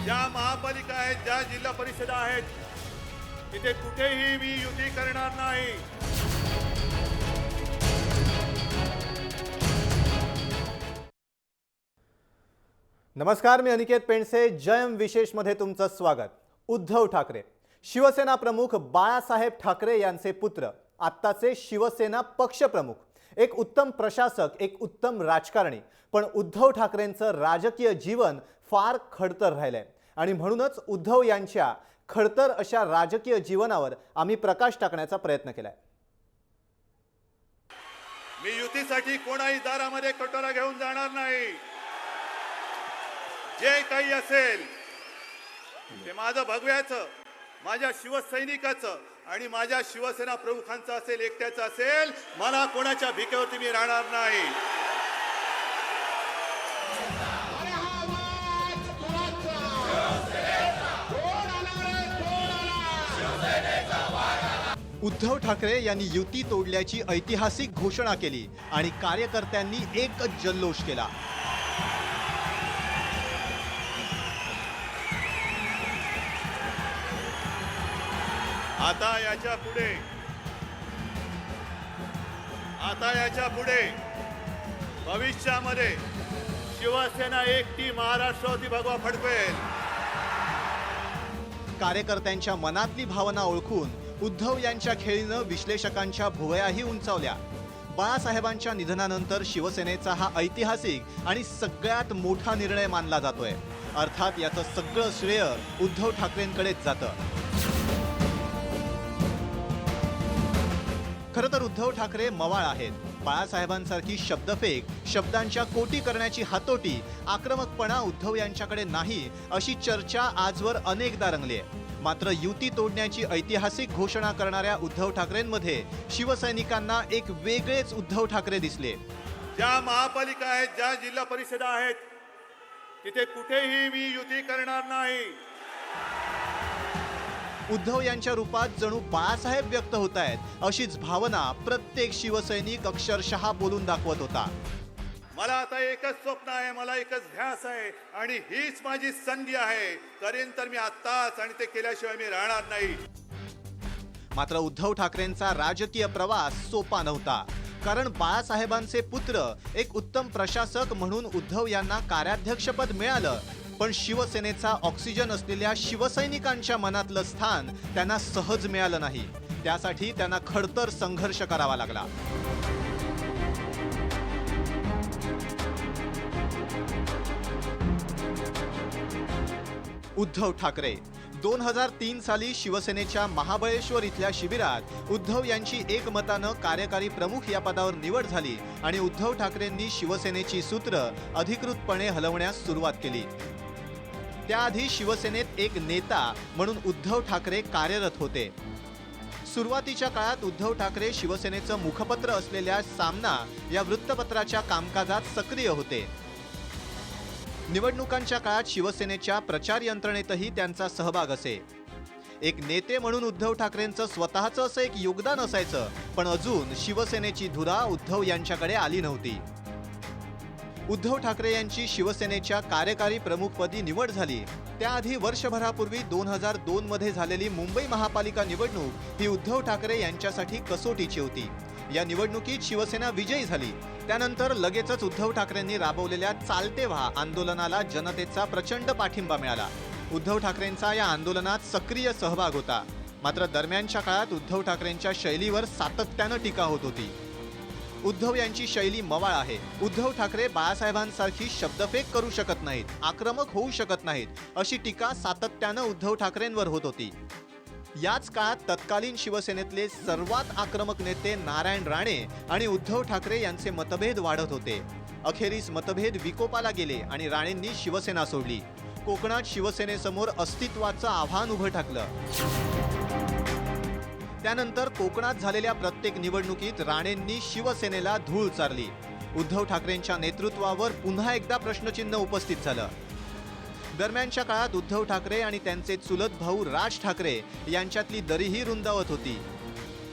ज्या महापालिका आहेत, ज्या जिल्हा परिषदा आहेत, तिथे कुठेही मी युती करणार नाही. नमस्कार, मी अनिकेत पेंडसे. जयम विशेषमध्ये तुमचं स्वागत. उद्धव ठाकरे, शिवसेना प्रमुख बाळासाहेब ठाकरे यांचे पुत्र, आत्ताचे शिवसेना पक्षप्रमुख, एक उत्तम प्रशासक, एक उत्तम राजकारणी. पण उद्धव ठाकरेंचं राजकीय जीवन फार खडतर राहिलंय आणि म्हणूनच उद्धव यांच्या खडतर अशा राजकीय जीवनावर आम्ही प्रकाश टाकण्याचा प्रयत्न केलाय. मी युतीसाठी कोणाही दारामध्ये कटोरा घेऊन जाणार नाही. जे काही असेल ते माझं भगव्याचं, माझ्या शिवसैनिकाचं आणि माझ्या शिवसेना प्रमुखांचं असेल, एकट्याचं असेल. मला कोणाच्या भिकेवरती मी राहणार नाही. उद्धव ठाकरे यांनी युती तोडल्याची ऐतिहासिक घोषणा केली आणि कार्यकर्त्यांनी एकच जल्लोष केला. आता याच्या पुढे भविष्यामध्ये शिवसेना एकटी महाराष्ट्रावरती भगवा फडकवेल. कार्यकर्त्यांच्या मनातली भावना ओळखून उद्धव यांच्या खेळीनं विश्लेषकांच्या भुवयाही उंचावल्या. बाळासाहेबांच्या निधनानंतर शिवसेनेचा हा ऐतिहासिक आणि सगळ्यात मोठा निर्णय मानला जातोय. अर्थात याचं सगळं श्रेय उद्धव ठाकरेंकडेच जातं. खरं तर उद्धव ठाकरे मवाळ आहेत. बाळासाहेबांसारखी शब्दफेक, शब्दांच्या कोटी करण्याची हातोटी, आक्रमकपणा उद्धव यांच्याकडे नाही, अशी चर्चा आजवर अनेकदा रंगली आहे. मात्र युती तोडण्याची ऐतिहासिक घोषणा करणाऱ्या उद्धव ठाकरेंमध्ये शिवसैनिकांना एक वेगळेच उद्धव ठाकरे दिसले. ज्या महापालिका आहेत, ज्या जिल्हा परिषदा आहेत, तिथे कुठेही मी युती करणार नाही. उद्धव यांच्या रूपात जणू बाळासाहेब व्यक्त होत आहेत, अशीच भावना प्रत्येक शिवसैनिक अक्षरशः बोलून दाखवत होता. मला आता एकच स्वप्न आहे, मला एकच ध्यास आहे आणि हीच माझी संधी आहे. करेन तर मी आत्ताच, आणि ते केल्याशिवाय मी राहणार नाही. मात्र उद्धव ठाकरेंचा राजकीय प्रवास सोपा नव्हता. कारण बाळासाहेबांचे पुत्र, एक उत्तम प्रशासक म्हणून उद्धव यांना कार्याध्यक्षपद मिळालं, पण शिवसेनेचा ऑक्सिजन असलेल्या शिवसैनिकांच्या मनातलं स्थान त्यांना सहज मिळालं नाही. त्यासाठी त्यांना खडतर संघर्ष करावा लागला. उद्धव ठाकरे 2003 साली शिवसेनेच्या महाबळेश्वर इथल्या शिबिरात उद्धव यांची एकमतानं कार्यकारी प्रमुख या पदावर निवड झाली आणि उद्धव ठाकरेंनी शिवसेनेची सूत्र अधिकृतपणे हलवण्यास सुरुवात केली. त्याआधी शिवसेनेत एक नेता म्हणून उद्धव ठाकरे कार्यरत होते. सुरुवातीच्या काळात उद्धव ठाकरे शिवसेनेचं मुखपत्र असलेल्या सामना या वृत्तपत्राच्या कामकाजात सक्रिय होते. निवडणुकांच्या काळात शिवसेनेच्या प्रचार यंत्रणेतही त्यांचा सहभाग असे. एक नेते म्हणून उद्धव ठाकरेंचं स्वतःचं असं एक योगदान असायचं, पण अजून शिवसेनेची धुरा उद्धव यांच्याकडे आली नव्हती. उद्धव ठाकरे यांची शिवसेनेच्या कार्यकारी प्रमुखपदी निवड झाली. त्याआधी वर्षभरापूर्वी 2002 मध्ये झालेली मुंबई महापालिका निवडणूक ही उद्धव ठाकरे यांच्यासाठी कसोटीची होती. या निवडणुकीत शिवसेना विजयी झाली. त्यानंतर लगेचच उद्धव ठाकरेंनी राबवलेल्या चालते व्हा आंदोलनाला जनतेचा प्रचंड पाठिंबा मिळाला. उद्धव ठाकरेंचा या आंदोलनात सक्रिय सहभाग होता. मात्र दरम्यानच्या काळात उद्धव ठाकरेंच्या शैलीवर सातत्यानं टीका होत होती. उद्धव यांची शैली मवाळ आहे. उद्धव ठाकरे बाळासाहेबांसारखी शब्दफेक करू शकत नाहीत, आक्रमक होऊ शकत नाहीत, अशी टीका सातत्यानं उद्धव ठाकरेंवर होत होती. याच काळात तत्कालीन शिवसेनेतले सर्वात आक्रमक नेते नारायण राणे आणि उद्धव ठाकरे यांचे मतभेद वाढत होते. अखेरीस मतभेद विकोपाला गेले आणि राणेंनी शिवसेना सोडली. कोकणात शिवसेनेसमोर अस्तित्वाचं आव्हान उभं ठाकलं. त्यानंतर कोकणात झालेल्या प्रत्येक निवडणुकीत राणेंनी शिवसेनेला धूळ चारली. उद्धव ठाकरेंच्या नेतृत्वावर पुन्हा एकदा प्रश्नचिन्ह उपस्थित झालं. दरम्यानच्या काळात उद्धव ठाकरे आणि त्यांचे चुलत भाऊ राज ठाकरे यांच्यातली दरीही रुंदावत होती.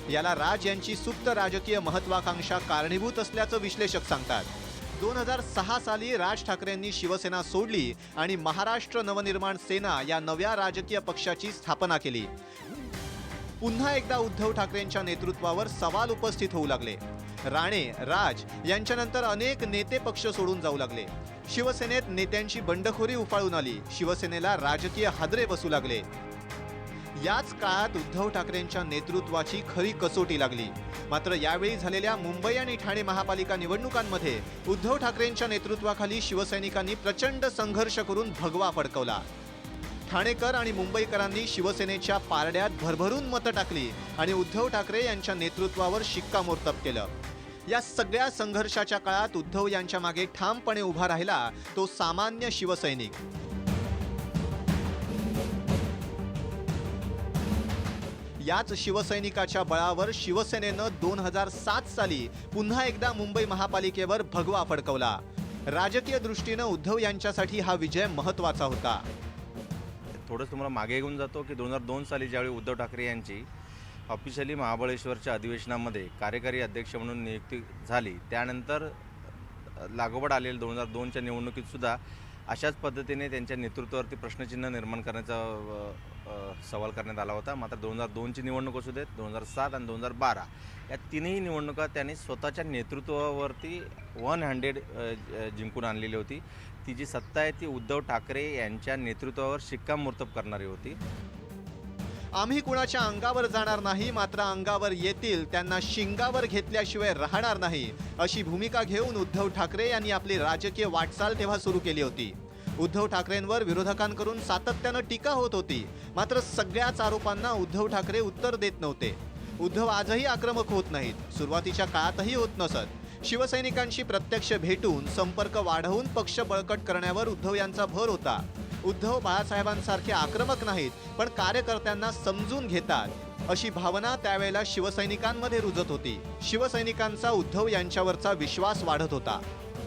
याला राज यांची सुप्त राजकीय महत्वाकांक्षा कारणीभूत असल्याचं विश्लेषक सांगतात. 2006 साली राज ठाकरेंनी शिवसेना सोडली आणि महाराष्ट्र नवनिर्माण सेना या नव्या राजकीय पक्षाची स्थापना केली. पुन्हा एकदा उद्धव ठाकरेंच्या नेतृत्वावर सवाल उपस्थित होऊ लागले. राणे, राज यांच्यानंतर अनेक नेते पक्ष सोडून जाऊ लागले. शिवसेनेत नेत्यांची बंडखोरी उफाळून आली. शिवसेनेला राजकीय हादरे बसू लागले. याच काळात उद्धव ठाकरेंच्या नेतृत्वाची खरी कसोटी लागली. मात्र यावेळी झालेल्या मुंबई आणि ठाणे महापालिका निवडणुकांमध्ये उद्धव ठाकरेंच्या नेतृत्वाखाली शिवसैनिकांनी प्रचंड संघर्ष करून भगवा फडकवला. ठाणेकर आणि मुंबईकरांनी शिवसेनेच्या पारड्यात भरभरून मतं टाकली आणि उद्धव ठाकरे यांच्या नेतृत्वावर शिक्कामोर्तब केलं. या सगळ्या संघर्षाच्या काळात उद्धव यांच्या मागे ठामपणे उभा राहिला तो सामान्य शिवसैनिक. याच शिवसैनिकाच्या बळावर शिवसेनेनं 2007 साली पुन्हा एकदा मुंबई महापालिकेवर भगवा फडकवला. राजकीय दृष्टीनं उद्धव यांच्यासाठी हा विजय महत्त्वाचा होता. थोडंसं तुम्हाला मागे घेऊन जातो की 2002 साली ज्यावेळी उद्धव ठाकरे यांची ऑफिशियली महाबळेश्वरच्या अधिवेशनामध्ये कार्यकारी अध्यक्ष म्हणून नियुक्ती झाली, त्यानंतर लागोपाठ आलेल्या 2002च्या निवडणुकीतसुद्धा अशाच पद्धतीने त्यांच्या नेतृत्वावरती प्रश्नचिन्ह निर्माण करण्याचा सवाल करण्यात आला होता. मात्र 2002ची निवडणूक असू देत, 2007 आणि 2012 या तिन्ही निवडणुका त्यांनी स्वतःच्या नेतृत्वावरती 100 जिंकून आणलेली होती. ती जी सत्ता आहे ती उद्धव ठाकरे यांच्या नेतृत्वावर शिक्कामोर्तब करणारी होती. आम्ही कुणाच्या अंगावर जाणार नाही, मात्र अंगावर येतील त्यांना शिंगावर घेतल्याशिवाय राहणार नाही, अशी भूमिका घेऊन उद्धव ठाकरे यांनी आपली राजकीय वाटचाल तेव्हा सुरू केली होती. उद्धव ठाकरेंवर विरोधकांकडून सातत्यानं टीका होत होती. मात्र सगळ्याच आरोपांना उद्धव ठाकरे उत्तर देत नव्हते. उद्धव आजही आक्रमक होत नाहीत, सुरुवातीच्या काळातही होत नसत. शिवसैनिकांशी प्रत्यक्ष भेटून संपर्क वाढवून पक्ष बळकट करण्यावर उद्धव यांचा भर होता. उद्धव बाळासाहेबांसारखे आक्रमक नाहीत, पण कार्यकर्त्यांना समजून घेतात, अशी भावना त्यावेळेला शिवसैनिकांमध्ये रुजत होती. शिवसैनिकांचा उद्धव यांच्यावरचा विश्वास वाढत होता.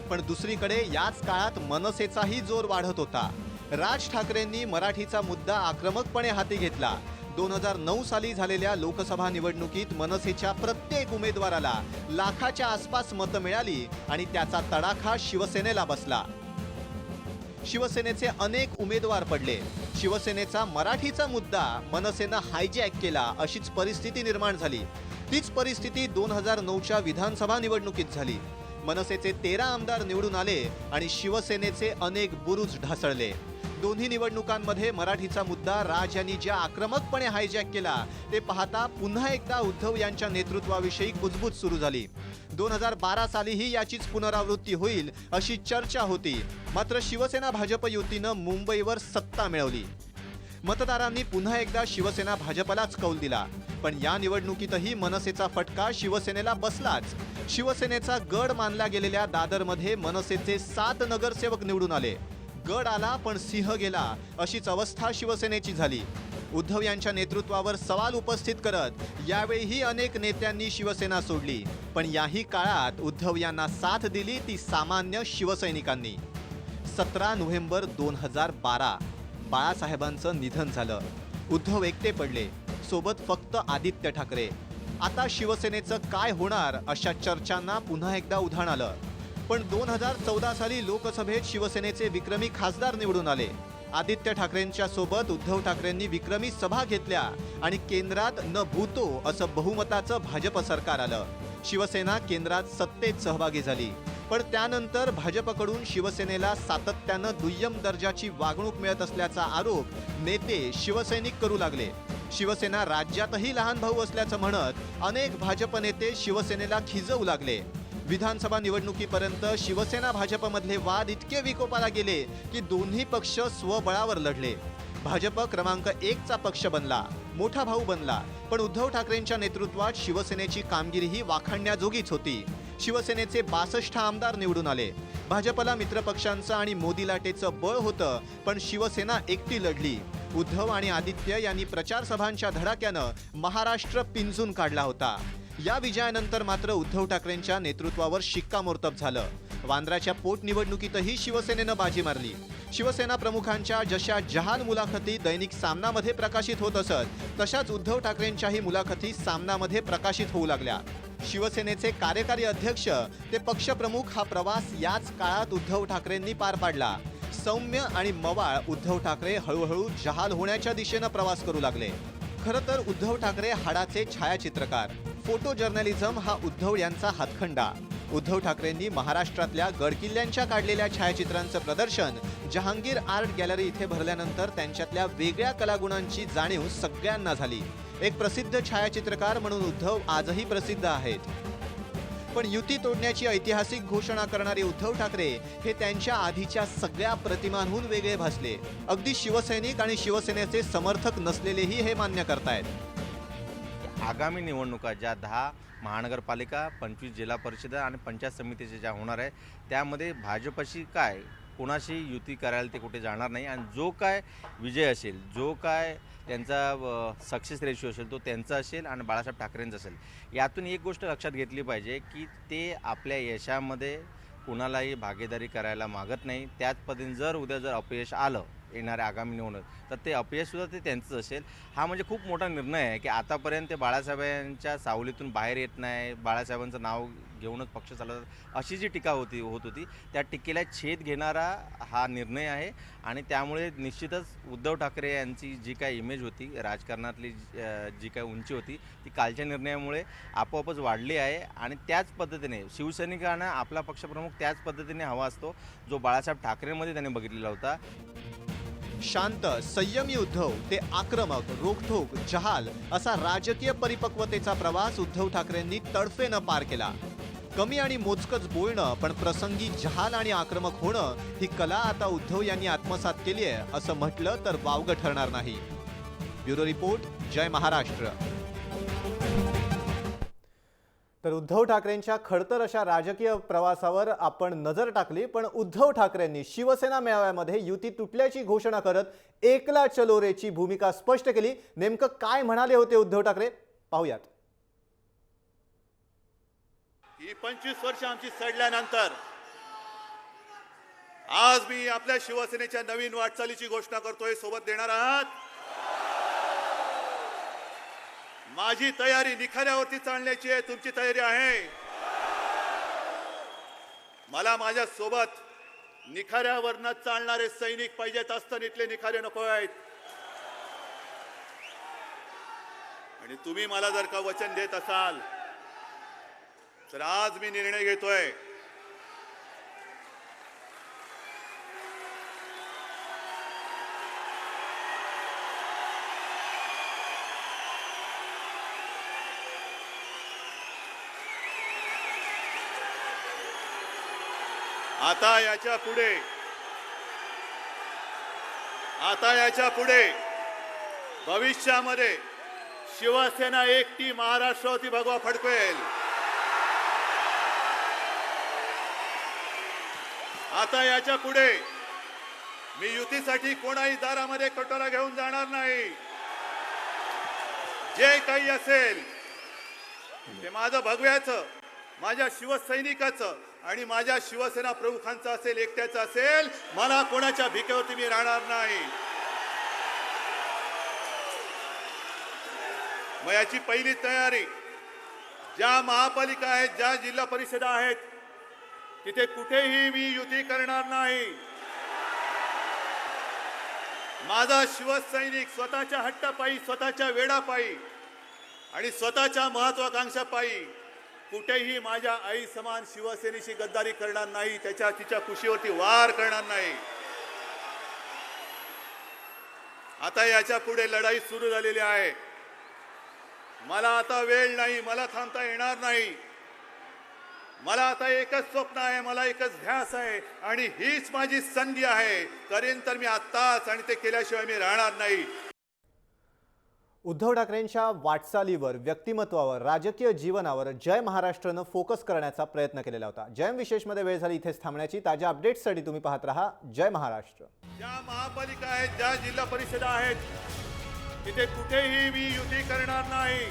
पण दुसरीकडे याच काळात मनसेचाही जोर वाढत होता. राज ठाकरेंनी मराठीचा मुद्दा आक्रमकपणे हाती घेतला. 2009 साली झालेल्या लोकसभा निवडणुकीत मनसेच्या प्रत्येक उमेदवाराला लाखाच्या आसपास मतं मिळाली आणि त्याचा तडाखा शिवसेनेला बसला. शिवसेनेचे अनेक उमेदवार पडले. शिवसेनेचा मराठीचा मुद्दा मनसेनं हायजॅक केला, अशीच परिस्थिती निर्माण झाली. तीच परिस्थिती 2009च्या विधानसभा निवडणुकीत झाली. मनसेचे 13 आमदार निवडून आले आणि शिवसेनेचे अनेक बुरुज ढासळले. दोन्ही निवडणुकांमध्ये मराठीचा मुद्दा राज यांनी ज्या आक्रमकपणे हायजॅक केला ते पाहता पुन्हा एकदा उद्धव यांच्या नेतृत्वाविषयी कुजबूज सुरू झाली. 2012 सालीही याचीच पुनरावृत्ती होईल अशी चर्चा होती. मात्र शिवसेना भाजप युतीनं मुंबईवर सत्ता मिळवली. मतदारांनी पुन्हा एकदा शिवसेना भाजपलाच कौल दिला. पण या निवडणुकीतही मनसेचा फटका शिवसेनेला बसलाच. शिवसेनेचा गड मानला गेलेल्या दादरमध्ये मनसेचे 7 नगरसेवक निवडून आले. गड आला पण सिंह गेला, अशीच अवस्था शिवसेनेची झाली. उद्धव यांच्या नेतृत्वावर सवाल उपस्थित करत यावेळीही अनेक नेत्यांनी शिवसेना सोडली. पण याही काळात उद्धव यांना साथ दिली ती सामान्य शिवसैनिकांनी. 17 नोव्हेंबर 2012 बाळासाहेबांचं निधन झालं. उद्धव एकटे पडले, सोबत फक्त आदित्य ठाकरे. आता शिवसेनेचं काय होणार अशा चर्चांना पुन्हा एकदा उधाण आलं. पण 2014 साली लोकसभेत शिवसेनेचे विक्रमी खासदार निवडून आले. आदित्य ठाकरेंच्या सोबत उद्धव ठाकरेंनी विक्रमी सभा घेतल्या आणि केंद्रात न भूतो असं बहुमताचं भाजप सरकार आलं. शिवसेना केंद्रात सत्तेत सहभागी झाली. पण त्यानंतर भाजपकडून शिवसेनेला सातत्यानं दुय्यम दर्जाची वागणूक मिळत असल्याचा आरोप नेते शिवसैनिक करू लागले. शिवसेना राज्यातही लहान भाऊ असल्याचं म्हणत अनेक भाजप नेते शिवसेनेला खिजवू लागले. विधानसभा निवडणुकीपर्यंत शिवसेना भाजपमधले वाद इतके विकोपाला गेले की दोन्ही पक्ष स्वबळावर लढले. भाजप क्रमांक 1चा पक्ष बनला, मोठा भाऊ बनला. पण उद्धव ठाकरेंच्या नेतृत्वात शिवसेनेची कामगिरीही वाखाणण्याजोगीच होती. शिवसेनेचे 62 आमदार निवडून आले. भाजपला मित्रपक्षांचं आणि मोदी लाटेचं बळ होतं, पण शिवसेना एकटी लढली. उद्धव आणि आदित्य यांनी प्रचार सभांच्या धडाक्यानं महाराष्ट्र पिंजून काढला होता. या विजयानंतर मात्र उद्धव ठाकरेंच्या नेतृत्वावर शिक्कामोर्तब झालं. वांद्र्याच्या पोटनिवडणुकीतही शिवसेनेनं बाजी मारली. शिवसेना प्रमुखांच्या जशा जहाल मुलाखती दैनिक सामनामध्ये प्रकाशित होत असत, तशाच उद्धव ठाकरेंच्याही मुलाखती सामनामध्ये प्रकाशित होऊ लागल्या. शिवसेनेचे कार्यकारी अध्यक्ष ते पक्षप्रमुख हा प्रवास याच काळात उद्धव ठाकरेंनी पार पाडला. सौम्य आणि मवाळ उद्धव ठाकरे हळूहळू जहाल होण्याच्या दिशेनं प्रवास करू लागले. खरं तर उद्धव ठाकरे हाडाचे छायाचित्रकार. फोटो जर्नलिझम हा उद्धव यांचा हातखंडा. उद्धव ठाकरेंनी महाराष्ट्रातल्या गडकिल्ल्यांच्या काढलेल्या छायाचित्रांचं प्रदर्शन जहांगीर आर्ट गॅलरी इथे भरल्यानंतर त्यांच्यातल्या वेगळ्या कलागुणांची जाणीव सगळ्यांना झाली. एक प्रसिद्ध छायाचित्रकार म्हणून उद्धव आजही प्रसिद्ध आहेत. पण युती तोडण्याची ऐतिहासिक घोषणा करणारे उद्धव ठाकरे हे त्यांच्या आधीच्या सगळ्या प्रतिमांहून वेगळे भासले. अगदी शिवसैनिक आणि शिवसेनेचे समर्थक नसलेलेही हे मान्य करतायत. आगामी निवडणुका ज्या 10 महानगरपालिका, 25 जिल्हा परिषदा आणि पंचायत समितीचे ज्या होणार आहे त्यामध्ये भाजपशी काय कोणाशी युती करायला ते कुठे जाणार नाही. आणि जो काय विजय असेल, जो काय त्यांचा सक्सेस रेशिओ असेल तो त्यांचा असेल आणि बाळासाहेब ठाकरेंचा असेल. यातून एक गोष्ट लक्षात घेतली पाहिजे की ते आपल्या यशामध्ये कुणालाही भागीदारी करायला मागत नाही. त्याच पद्धतीने जर अपयश आलं येणाऱ्या आगामी निवडणूक तर ते अपयशसुद्धा ते त्यांचंच असेल. हा म्हणजे खूप मोठा निर्णय आहे की आतापर्यंत ते बाळासाहेबांच्या सावलीतून बाहेर येत नाही, बाळासाहेबांचं नाव घेऊनच पक्ष चालवतात अशी जी टीका होत होती त्या टीकेला छेद घेणारा हा निर्णय आहे. आणि त्यामुळे निश्चितच उद्धव ठाकरे यांची जी काय इमेज होती राजकारणातली, जी काय उंची होती ती कालच्या निर्णयामुळे आपोआपच वाढली आहे. आणि त्याच पद्धतीने शिवसैनिकांना आपला पक्षप्रमुख त्याच पद्धतीने हवा असतो जो बाळासाहेब ठाकरेंमध्ये त्यांनी बघितलेला होता. शांत संयमी उद्धव ते आक्रमक, रोखठोक, जहाल असा राजकीय परिपक्वतेचा प्रवास उद्धव ठाकरेंनी तडफेनं पार केला. कमी आणि मोजकच बोलणं पण प्रसंगी जहाल आणि आक्रमक होणं ही कला आता उद्धव यांनी आत्मसात केली आहे असं म्हटलं तर वावगं ठरणार नाही. ब्युरो रिपोर्ट, जय महाराष्ट्र. तर उद्धव ठाकरेंच्या खडतर अशा राजकीय प्रवासावर आपण नजर टाकली. पण उद्धव ठाकरेंनी शिवसेना मेळाव्यामध्ये युती तुटल्याची घोषणा करत एकला चलो रेची भूमिका स्पष्ट केली. नेमकं काय म्हणाले होते उद्धव ठाकरे पाहूयात. ही 25 वर्ष आमची सडल्यानंतर आज मी आपल्या शिवसेनेच्या नवीन वाटचालीची घोषणा करतोय. सोबत देणार आहात? माझी तयारी निखाऱ्यावरती चालण्याची आहे. तुमची तयारी आहे? मला माझ्या सोबत निखाऱ्यावरनं चालणारे सैनिक पाहिजेत. इथले निखारे नको आहेत. आणि तुम्ही मला जर का वचन देत असाल तर आज मी निर्णय घेतोय. आता याच्या पुढे भविष्यामध्ये शिवसेना एकटी महाराष्ट्रावरती भगवा फडकवेल. आता याच्या पुढे मी युतीसाठी कोणाही दारामध्ये कटोरा घेऊन जाणार नाही. जे काही असेल ते माझं भगव्याचं, माझ्या शिवसैनिकाचं आणि माझ्या शिवसेना प्रमुखांचं असेल, एकट्याचं असेल. मला कोणाच्या भिकेवरती मी राहणार नाही. मग याची पहिली तयारी, ज्या महापालिका आहेत, ज्या जिल्हा परिषदा आहेत तिथे कुठेही मी युती करणार नाही. माझा शिवसैनिक स्वतःच्या हट्टापायी, स्वतःच्या वेडापायी आणि स्वतःच्या महत्वाकांक्षापायी कुठेही माझ्या आई समान शिवसेनेशी गद्दारी करणार नाही. तिच्या कुशीवरती वार करणार नाही. आता याच्या पुढे लढाई सुरू झालेली आहे. मला आता वेळ नाही, मला थांबता येणार नाही. मला आता एकच स्वप्न आहे, मला एकच ध्यास आहे आणि हीच माझी संधी आहे. करेन तर मी आत्ताच आणि ते केल्याशिवाय मी राहणार नाही. उद्धव ठाकरेंच्या वाटचालीवर, व्यक्तिमत्वावर, राजकीय जीवनावर जय महाराष्ट्रनं फोकस करण्याचा प्रयत्न केलेला होता. जयम विशेषमध्ये वेळ झाली इथेच थांबण्याची. ताज्या अपडेट्ससाठी तुम्ही पाहत रहा जय महाराष्ट्र. ज्या महापालिका आहेत, ज्या जिल्हा परिषदा आहेत तिथे कुठेही मी युती करणार नाही.